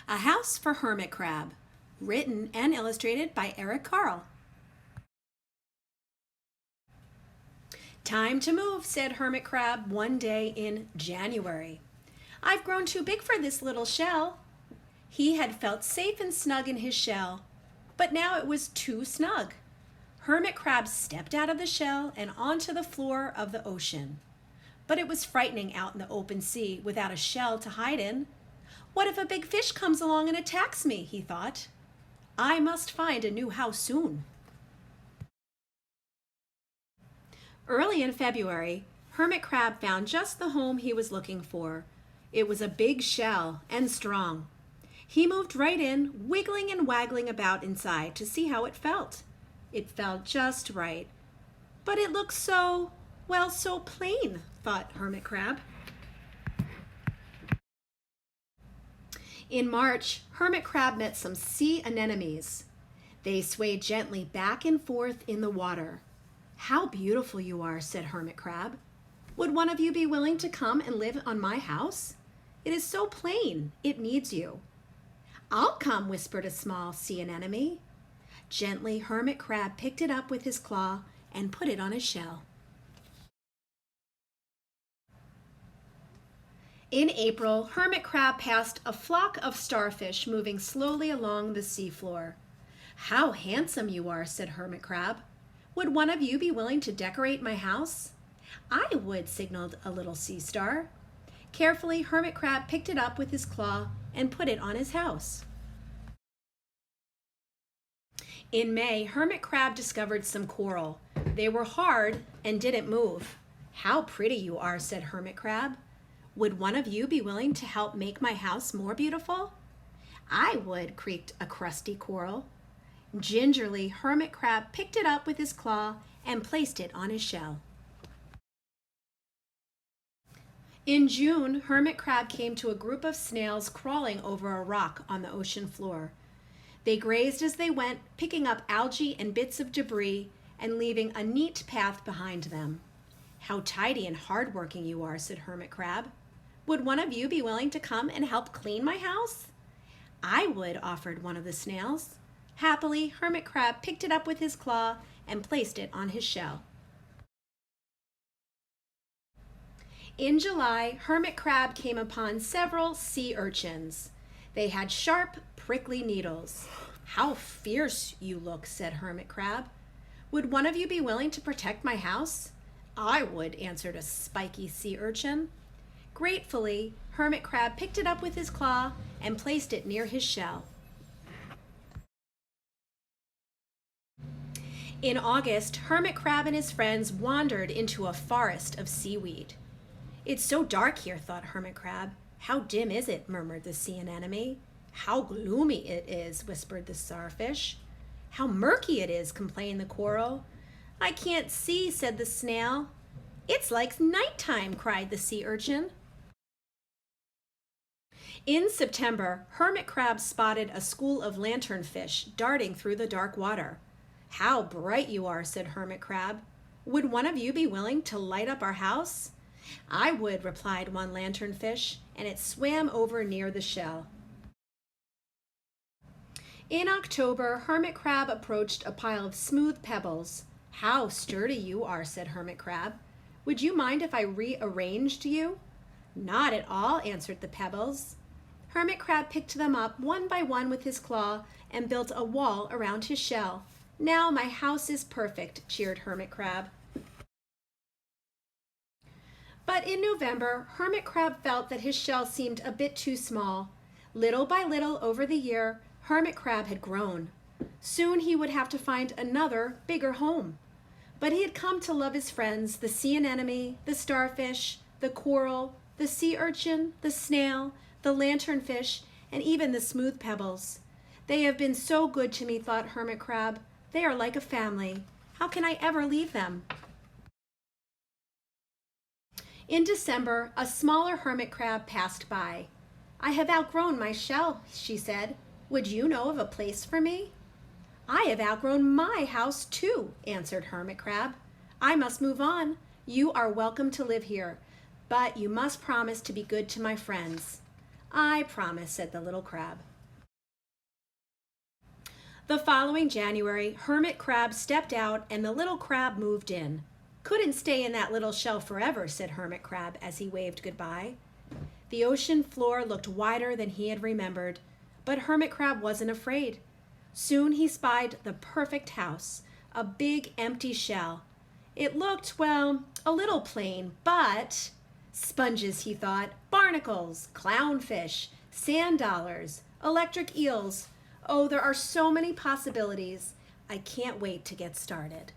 A House for Hermit Crab, written and illustrated by Eric Carle. Time to move, said Hermit Crab one day in January. I've grown too big for this little shell. He had felt safe and snug in his shell, but now it was too snug. Hermit Crab stepped out of the shell and onto the floor of the ocean. But it was frightening out in the open sea without a shell to hide in. What if a big fish comes along and attacks me, he thought. I must find a new house soon. Early in February, Hermit Crab found just the home he was looking for. It was a big shell and strong. He moved right in, wiggling and waggling about inside to see how it felt. It felt just right. But it looked so plain, thought Hermit Crab. In March, Hermit Crab met some sea anemones. They swayed gently back and forth in the water. How beautiful you are, said Hermit Crab. Would one of you be willing to come and live on my house? It is so plain, it needs you. I'll come, whispered a small sea anemone. Gently, Hermit Crab picked it up with his claw and put it on his shell. In April, Hermit Crab passed a flock of starfish moving slowly along the seafloor. How handsome you are, said Hermit Crab. Would one of you be willing to decorate my house? I would, signaled a little sea star. Carefully, Hermit Crab picked it up with his claw and put it on his house. In May, Hermit Crab discovered some coral. They were hard and didn't move. How pretty you are, said Hermit Crab. Would one of you be willing to help make my house more beautiful? I would, creaked a crusty coral. Gingerly, Hermit Crab picked it up with his claw and placed it on his shell. In June, Hermit Crab came to a group of snails crawling over a rock on the ocean floor. They grazed as they went, picking up algae and bits of debris and leaving a neat path behind them. How tidy and hardworking you are, said Hermit Crab. Would one of you be willing to come and help clean my house? I would, offered one of the snails. Happily, Hermit Crab picked it up with his claw and placed it on his shell. In July, Hermit Crab came upon several sea urchins. They had sharp, prickly needles. How fierce you look, said Hermit Crab. Would one of you be willing to protect my house? I would, answered a spiky sea urchin. Gratefully, Hermit Crab picked it up with his claw and placed it near his shell. In August, Hermit Crab and his friends wandered into a forest of seaweed. It's so dark here, thought Hermit Crab. How dim is it, murmured the sea anemone. How gloomy it is, whispered the starfish. How murky it is, complained the coral. I can't see, said the snail. It's like nighttime, cried the sea urchin. In September, Hermit Crab spotted a school of lanternfish darting through the dark water. How bright you are, said Hermit Crab. Would one of you be willing to light up our house? I would, replied one lanternfish, and it swam over near the shell. In October, Hermit Crab approached a pile of smooth pebbles. How sturdy you are, said Hermit Crab. Would you mind if I rearranged you? Not at all, answered the pebbles. Hermit Crab picked them up one by one with his claw and built a wall around his shell. Now my house is perfect, cheered Hermit Crab. But in November, Hermit Crab felt that his shell seemed a bit too small. Little by little over the year, Hermit Crab had grown. Soon he would have to find another, bigger home. But he had come to love his friends, the sea anemone, the starfish, the coral, the sea urchin, the snail, the lanternfish, and even the smooth pebbles. They have been so good to me, thought Hermit Crab. They are like a family. How can I ever leave them? In December, a smaller hermit crab passed by. I have outgrown my shell, she said. Would you know of a place for me? I have outgrown my house too, answered Hermit Crab. I must move on. You are welcome to live here, but you must promise to be good to my friends. "I promise," said the little crab. The following January, Hermit Crab stepped out and the little crab moved in. "Couldn't stay in that little shell forever," said Hermit Crab as he waved goodbye. The ocean floor looked wider than he had remembered, but Hermit Crab wasn't afraid. Soon he spied the perfect house, a big empty shell. It looked, well, a little plain, but sponges, he thought, barnacles, clownfish, sand dollars, electric eels. Oh, there are so many possibilities. I can't wait to get started.